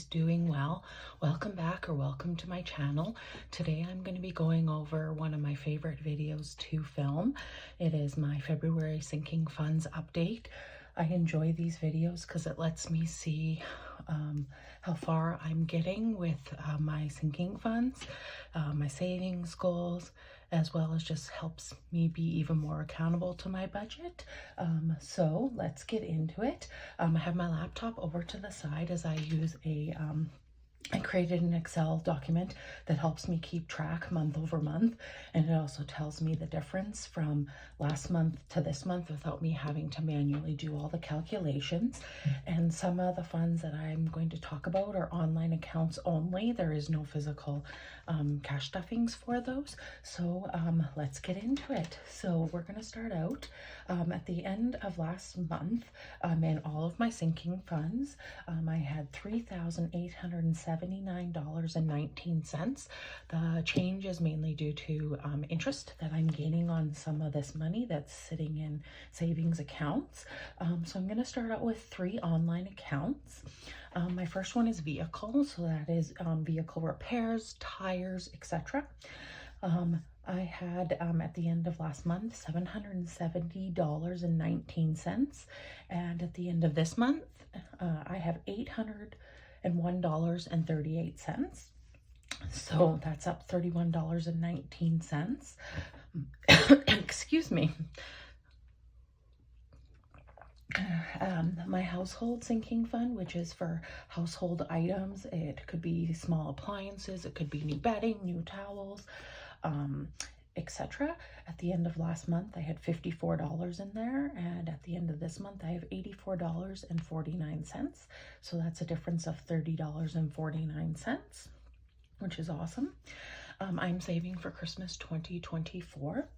doing well. Welcome back or welcome to my channel. Today I'm going to be going over one of my favorite videos to film. It is my February sinking funds update. I enjoy these videos because it lets me see how far I'm getting with my sinking funds, my savings goals, as well as just helps me be even more accountable to my budget. So let's get into it. I have my laptop over to the side as I use I created an Excel document that helps me keep track month over month, and it also tells me the difference from last month to this month without me having to manually do all the calculations. And some of the funds that I'm going to talk about are online accounts only. There is no physical cash stuffings for those. So let's get into it. So we're going to start out at the end of last month. In all of my sinking funds, I had $3,879.19. The change is mainly due to interest that I'm gaining on some of this money that's sitting in savings accounts. So I'm going to start out with 3 online accounts. My first one is vehicle, so that is vehicle repairs, tires, etc. I had at the end of last month $770.19, and at the end of this month I have $801.38. So that's up $31.19. Excuse me. My household sinking fund, which is for household items. It could be small appliances, it could be new bedding, new towels, etc. At the end of last month, I had $54 in there, and at the end of this month, I have $84.49. So that's a difference of $30.49, which is awesome. I'm saving for Christmas 2024,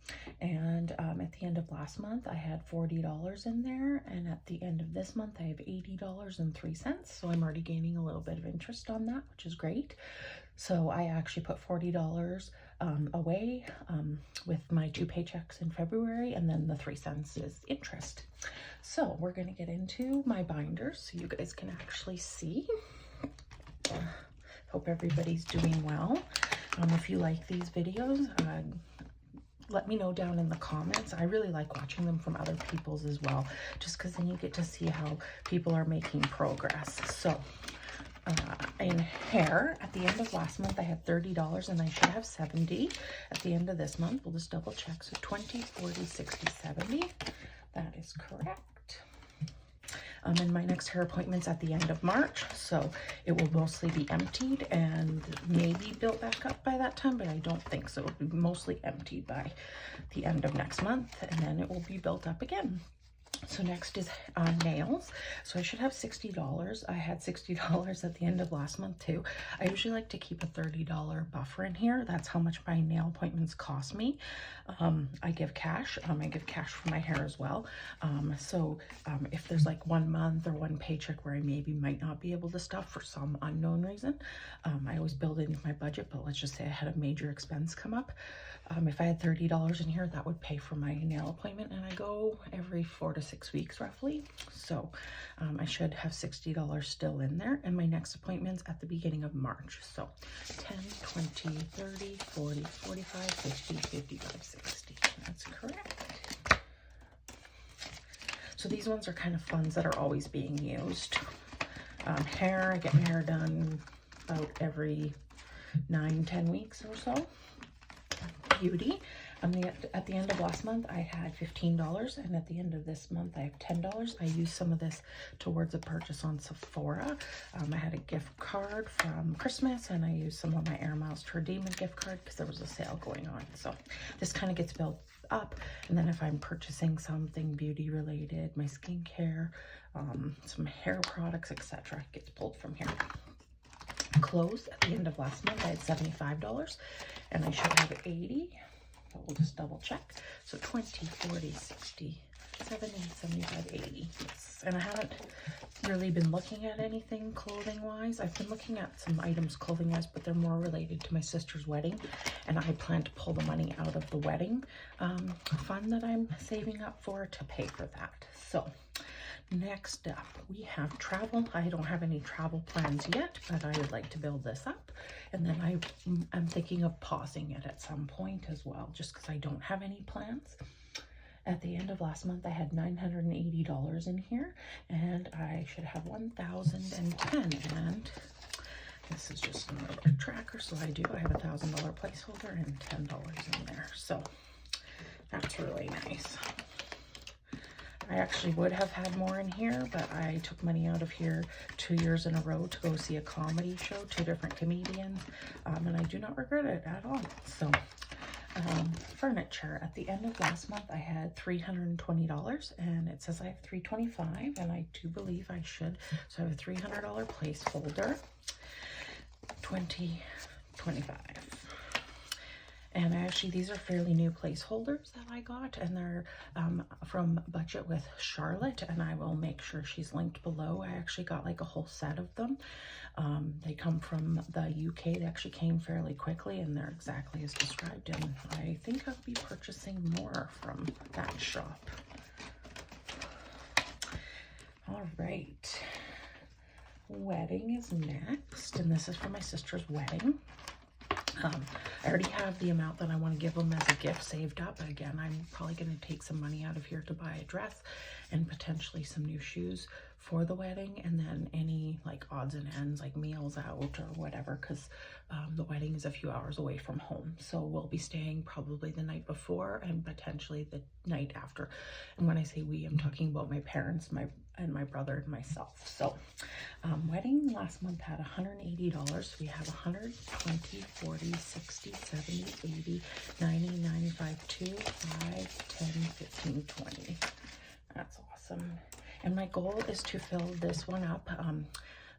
and at the end of last month I had $40 in there, and at the end of this month I have $80.03. So I'm already gaining a little bit of interest on that, which is great. So I actually put $40 away with my 2 paychecks in February, and then the 3 cents is interest. So we're going to get into my binders so you guys can actually see. Hope everybody's doing well. If you like these videos, let me know down in the comments. I really like watching them from other people's as well, just because then you get to see how people are making progress. So in hair, at the end of last month I had $30, and I should have $70 at the end of this month. We'll just double check. So 20, 40, 60, 70. That is correct. And my next hair appointment's at the end of March, so it will mostly be emptied and maybe built back up by that time, but I don't think so. It will be mostly emptied by the end of next month, and then it will be built up again. So next is nails. So I should have $60. I had $60 at the end of last month too. I usually like to keep a $30 buffer in here. That's how much my nail appointments cost me. I give cash. I give cash for my hair as well. If there's like 1 month or 1 paycheck where I maybe might not be able to stuff for some unknown reason, I always build it into my budget, but let's just say I had a major expense come up. If I had $30 in here, that would pay for my nail appointment, and I go every 4 to 6 weeks roughly. So I should have $60 still in there, and my next appointment's at the beginning of March. So 10, 20, 30, 40, 45, 50, 55, 60. That's correct. So these ones are kind of funds that are always being used. Hair, I get my hair done about every 9-10 weeks or so. Beauty, at the end of last month I had $15, and at the end of this month I have $10. I used some of this towards a purchase on Sephora. I had a gift card from Christmas, and I used some of my air miles to redeem a gift card because there was a sale going on. So this kind of gets built up, and then if I'm purchasing something beauty related, my skincare, some hair products, etc., gets pulled from here. Clothes, at the end of last month I had $75, and I should have 80, but we'll just double check. So 20, 40, 60, 70, 75, 80. Yes. And I haven't really been looking at anything clothing wise. I've been looking at some items clothing wise, but they're more related to my sister's wedding, and I plan to pull the money out of the wedding fund that I'm saving up for to pay for that. So Next up, we have travel. I don't have any travel plans yet, but I would like to build this up. And then I'm thinking of pausing it at some point as well, just because I don't have any plans. At the end of last month, I had $980 in here, and I should have $1,010. And this is just another tracker, so I have a $1,000 placeholder and $10 in there. So that's really nice. I actually would have had more in here, but I took money out of here 2 years in a row to go see a comedy show, 2 different comedians, and I do not regret it at all. So, furniture. At the end of last month, I had $320, and it says I have $325, and I do believe I should. So I have a $300 placeholder, $20.25. And actually, these are fairly new placeholders that I got, and they're from Budget with Charlotte, and I will make sure she's linked below. I actually got like a whole set of them. They come from the UK. They actually came fairly quickly, and they're exactly as described, and I think I'll be purchasing more from that shop. All right. Wedding is next, and this is for my sister's wedding. I already have the amount that I want to give them as a gift saved up. Again, I'm probably going to take some money out of here to buy a dress and potentially some new shoes for the wedding, and then any like odds and ends like meals out or whatever, because the wedding is a few hours away from home. So we'll be staying probably the night before and potentially the night after. And when I say we, I'm talking about my parents, my brother and myself. So wedding last month had $180. We have 120, 40, 60, 70, 80, 90, 95, 2, 5, 10, 15, 20. That's awesome. And my goal is to fill this one up.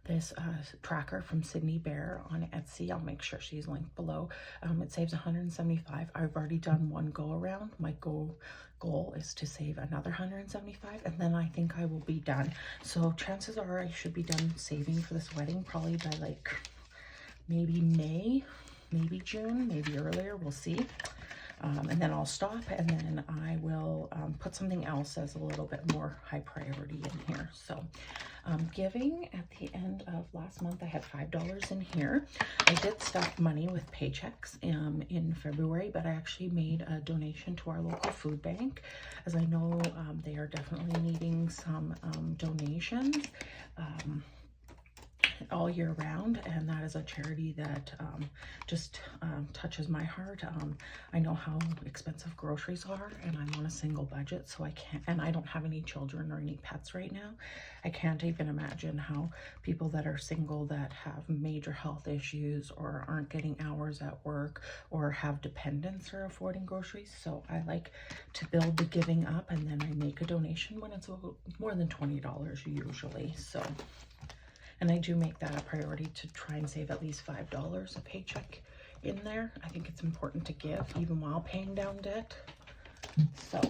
This tracker from Sydney Bear on Etsy. I'll make sure she's linked below. It saves $175. I've already done one go around. My goal is to save another $175, and then I think I will be done. So chances are I should be done saving for this wedding probably by like maybe May, maybe June, maybe earlier. We'll see. And then I'll stop, and then I will put something else as a little bit more high priority in here. So giving at the end of last month, I had $5 in here. I did stuff money with paychecks in February, but I actually made a donation to our local food bank, as I know they are definitely needing some donations all year round, and that is a charity that just touches my heart. I know how expensive groceries are, and I'm on a single budget, so I can't, and I don't have any children or any pets right now. I can't even imagine how people that are single that have major health issues or aren't getting hours at work or have dependents are affording groceries. So I like to build the giving up, and then I make a donation when it's more than $20 usually. So, and I do make that a priority to try and save at least $5 a paycheck in there. I think it's important to give even while paying down debt. So,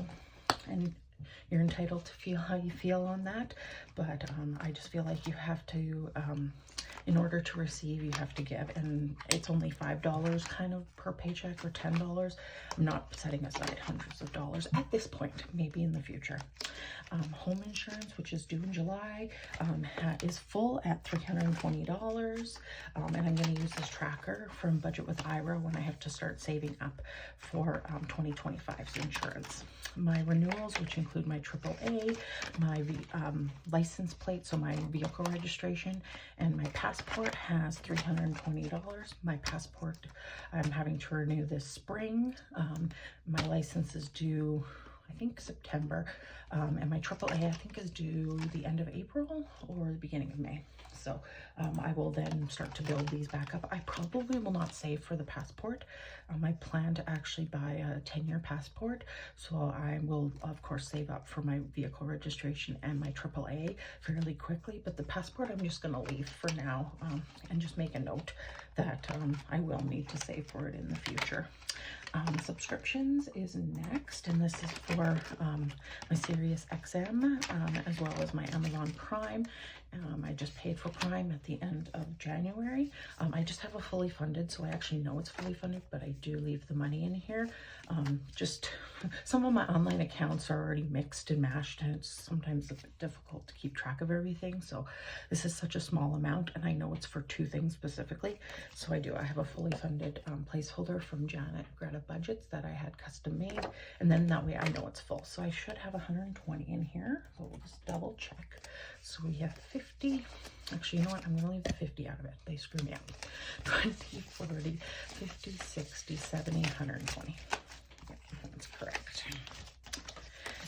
and you're entitled to feel how you feel on that. But I just feel like you have to, in order to receive, you have to give. And it's only $5 kind of per paycheck or $10. I'm not setting aside hundreds of dollars at this point, maybe in the future. Home insurance, which is due in July, is full at $320. And I'm going to use this tracker from Budget with Ira when I have to start saving up for 2025's insurance. My renewals, which include my AAA, my license plate, so my vehicle registration, and my passport has $320. My passport, I'm having to renew this spring. My license is due, I think, September, and my AAA, I think, is due the end of April or the beginning of May. So I will then start to build these back up. I probably will not save for the passport. I plan to actually buy a 10-year passport, so I will of course save up for my vehicle registration and my AAA fairly quickly, but the passport I'm just going to leave for now, and just make a note that I will need to save for it in the future. Subscriptions is next, and this is for my Sirius XM, as well as my Amazon Prime I just paid for Prime at the end of January. I just have a fully funded, so I actually know it's fully funded, but I do leave the money in here. Just some of my online accounts are already mixed and mashed, and it's sometimes a bit difficult to keep track of everything. So this is such a small amount, and I know it's for 2 things specifically. So I have a fully funded placeholder from Janet Greta Budgets that I had custom made, and then that way I know it's full. So I should have 120 in here. So we'll just double check. So we have 50. Actually, you know what? I'm going to leave the 50 out of it. They screw me up. 20, 40, 50, 60, 70, 120. Yeah, that's correct.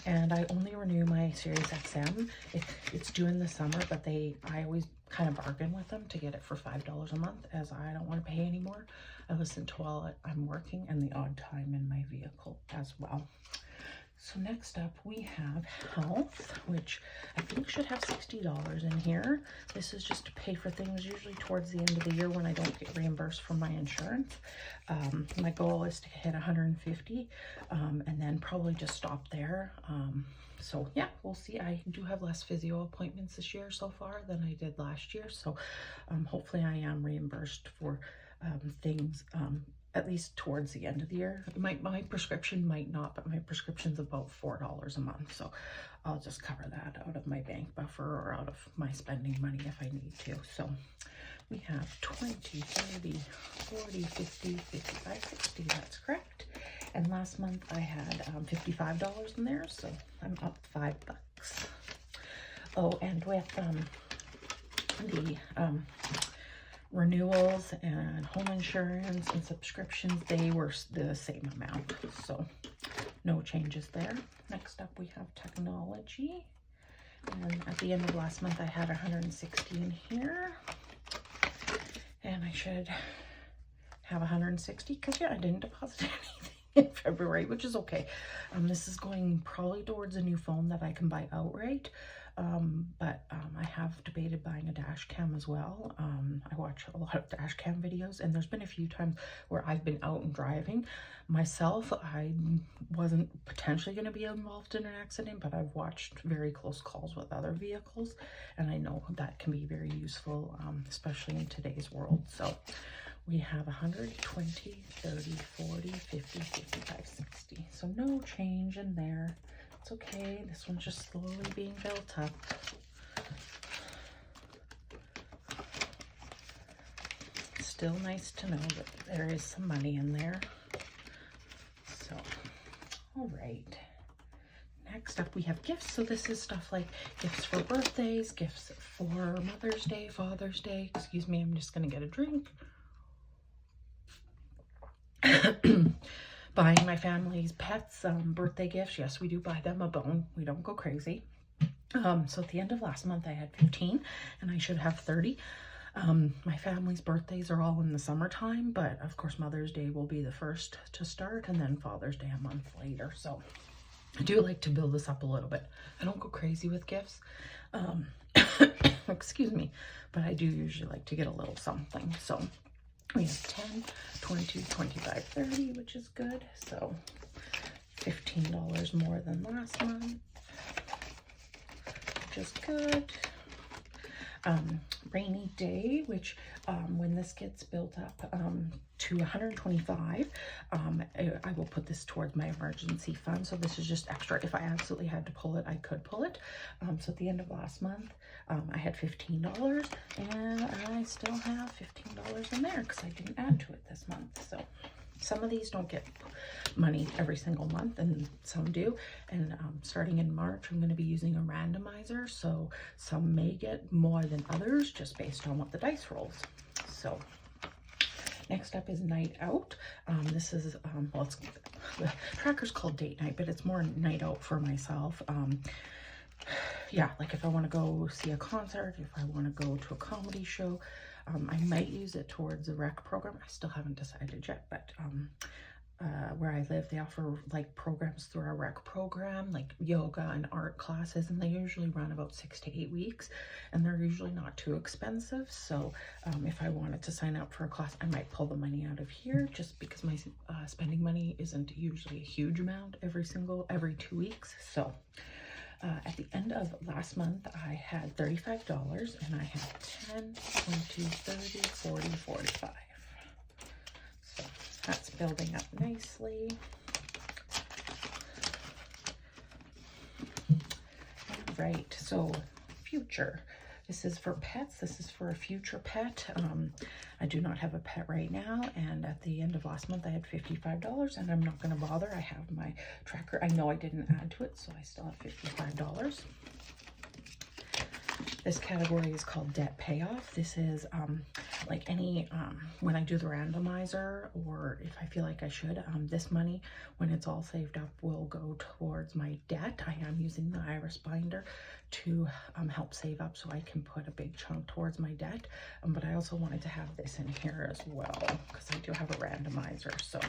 And I only renew my Sirius XM. It's due in the summer, but I always kind of bargain with them to get it for $5 a month, as I don't want to pay anymore. I listen to while I'm working and the odd time in my vehicle as well. So next up we have health, which I think should have $60 in here. This is just to pay for things usually towards the end of the year when I don't get reimbursed from my insurance. My goal is to hit 150 and then probably just stop there. So yeah, we'll see. I do have less physio appointments this year so far than I did last year. So hopefully I am reimbursed for things at least towards the end of the year. My prescription might not, but my prescription's about $4 a month. So I'll just cover that out of my bank buffer or out of my spending money if I need to. So we have 20, 30, 40, 50, 55, 60, that's correct. And last month I had $55 in there, so I'm up $5. Oh, and with the renewals and home insurance and subscriptions, they were the same amount, so no changes there. Next up we have technology, and at the end of last month I had 160 in here, and I should have 160 because yeah, I didn't deposit anything in February, which is okay. This is going probably towards a new phone that I can buy outright. But I have debated buying a dash cam as well. I watch a lot of dash cam videos, and there's been a few times where I've been out and driving myself. I wasn't potentially going to be involved in an accident, but I've watched very close calls with other vehicles, and I know that can be very useful, especially in today's world. So we have 120, 30, 40, 50, 55, 60. So no change in there. It's okay. This one's just slowly being built up. Still nice to know that there is some money in there. So, all right. Next up we have gifts. So this is stuff like gifts for birthdays, gifts for Mother's Day, Father's Day. Excuse me, I'm just going to get a drink. Buying my family's pets birthday gifts. Yes, we do buy them a bone. We don't go crazy. So at the end of last month I had 15 and I should have 30. My family's birthdays are all in the summertime, but of course Mother's Day will be the first to start, and then Father's Day a month later. So I do like to build this up a little bit. I don't go crazy with gifts. Excuse me, but I do usually like to get a little something. So we have 10, 20, 25, 30, which is good. So $15 more than last month, which is good. Rainy day, which when this gets built up to 125, I will put this towards my emergency fund. So this is just extra. If I absolutely had to pull it, I could pull it. So at the end of last month, I had $15, and I still have $15 in there because I didn't add to it this month. So some of these don't get money every single month, and some do. And starting in March, I'm going to be using a randomizer, so some may get more than others just based on what the dice rolls. So next up is night out. This is, well, it's, the tracker's called date night, but it's more night out for myself. Yeah, like if I want to go see a concert, if I want to go to a comedy show, I might use it towards a rec program. I still haven't decided yet, but where I live, they offer like programs through our rec program, like yoga and art classes, and they usually run about 6 to 8 weeks, and they're usually not too expensive. So if I wanted to sign up for a class, I might pull the money out of here, just because my spending money isn't usually a huge amount every 2 weeks. So At the end of last month, I had $35 and I had 10, 20, 30, 40, 45. So that's building up nicely. All right, so future. This is for pets. This is for a future pet. I do not have a pet right now, and at the end of last month I had $55, and I'm not going to bother. I have my tracker. I know I didn't add to it, so I still have $55. This category is called debt payoff. This is like any, when I do the randomizer, or if I feel like I should, this money, when it's all saved up, will go towards my debt. I am using the Iris binder to help save up so I can put a big chunk towards my debt. But I also wanted to have this in here as well because I do have a randomizer. So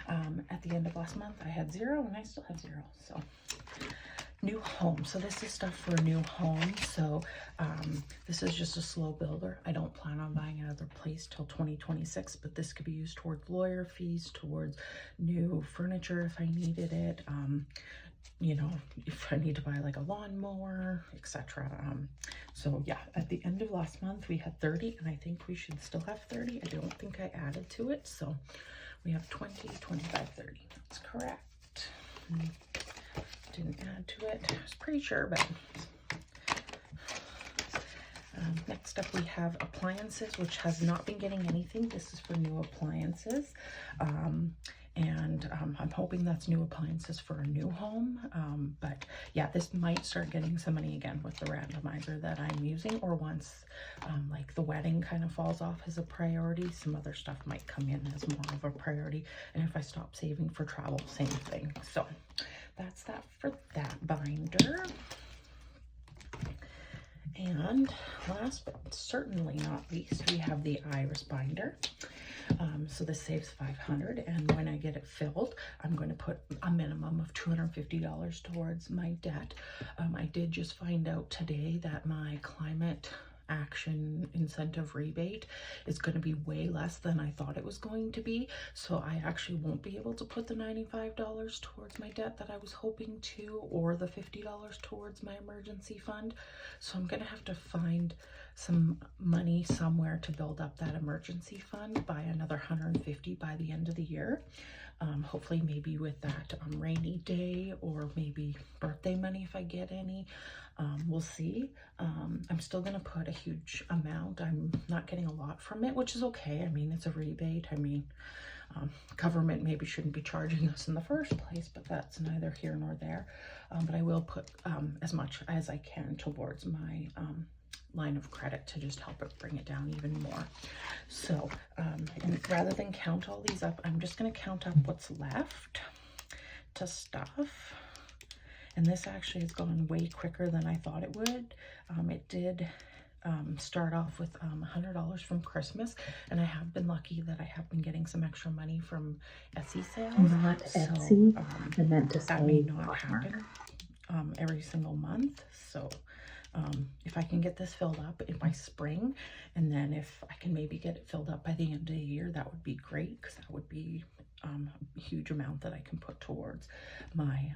at the end of last month, I had 0 and I still have 0. So new home. So this is stuff for a new home. So this is just a slow builder. I don't plan on buying another place till 2026, but this could be used towards lawyer fees, towards new furniture if I needed it. You know, if I need to buy like a lawnmower, etc. So yeah, at the end of last month we had 30, and I think we should still have 30. I don't think I added to it, so we have 20, 25, 30. That's correct. Didn't add to it. I was pretty sure, but next up we have appliances, which has not been getting anything. This is for new appliances. And I'm hoping that's new appliances for a new home. But yeah, this might start getting some money again with the randomizer that I'm using, or once like the wedding kind of falls off as a priority, some other stuff might come in as more of a priority. And if I stop saving for travel, same thing. So that's that for that binder. And last but certainly not least, we have the Iris binder. So this saves $500, and when I get it filled, I'm going to put a minimum of $250 towards my debt. I did just find out today that my climate action incentive rebate is going to be way less than I thought it was going to be, so I actually won't be able to put the $95 towards my debt that I was hoping to, or the $50 towards my emergency fund. So I'm going to have to find some money somewhere to build up that emergency fund by another $150 by the end of the year. Hopefully maybe with that rainy day, or maybe birthday money if I get any. We'll see. I'm still going to put a huge amount. I'm not getting a lot from it, which is okay. I mean, it's a rebate. I mean, government maybe shouldn't be charging us in the first place, but that's neither here nor there. But I will put as much as I can towards my line of credit to just help it bring it down even more. So and rather than count all these up, I'm just going to count up what's left to stuff. And this actually has gone way quicker than I thought it would. It did start off with $100 from Christmas, and I have been lucky that I have been getting some extra money from Etsy sales. Not Etsy. I meant to say that may not happen every single month. So if I can get this filled up in my spring, and then if I can maybe get it filled up by the end of the year, that would be great, because that would be a huge amount that I can put towards my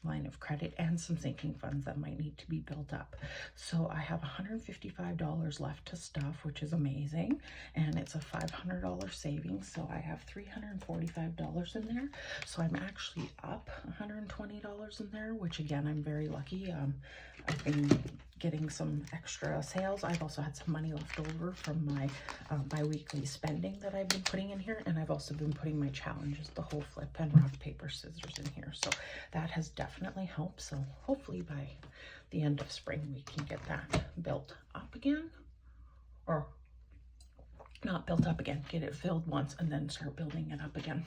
line of credit, and some sinking funds that might need to be built up. So I have $155 left to stuff, which is amazing, and it's a $500 savings, so I have $345 in there. So I'm actually up $120 in there, which again, I'm very lucky. I've been getting some extra sales. I've also had some money left over from my bi-weekly spending that I've been putting in here, and I've also been putting my challenges, the whole flip and rock, paper, scissors in here. So that has definitely helped. So hopefully by the end of spring we can get that built up again, or not built up again, get it filled once and then start building it up again.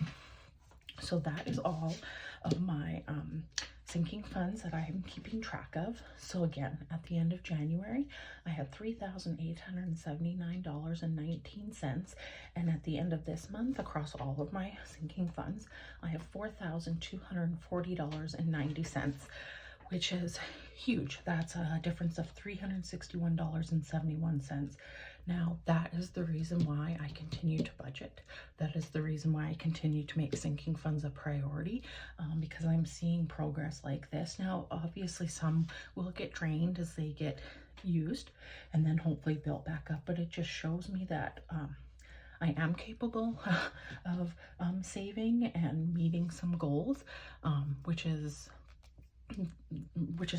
So that is all of my sinking funds that I'm keeping track of. So again, at the end of January, I had $3,879.19. And at the end of this month, across all of my sinking funds, I have $4,240.90, which is huge. That's a difference of $361.71. Now, that is the reason why I continue to budget. That is the reason why I continue to make sinking funds a priority, because I'm seeing progress like this. Now, obviously, some will get drained as they get used and then hopefully built back up, but it just shows me that I am capable of saving and meeting some goals, which is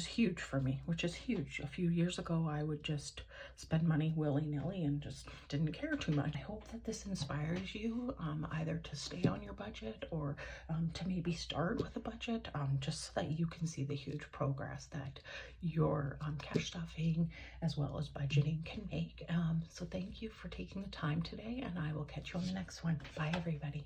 huge for me, which is huge. A few years ago, I would just spend money willy-nilly and just didn't care too much. I hope that this inspires you either to stay on your budget or to maybe start with a budget, just so that you can see the huge progress that your cash stuffing as well as budgeting can make. So thank you for taking the time today, and I will catch you on the next one. Bye, everybody.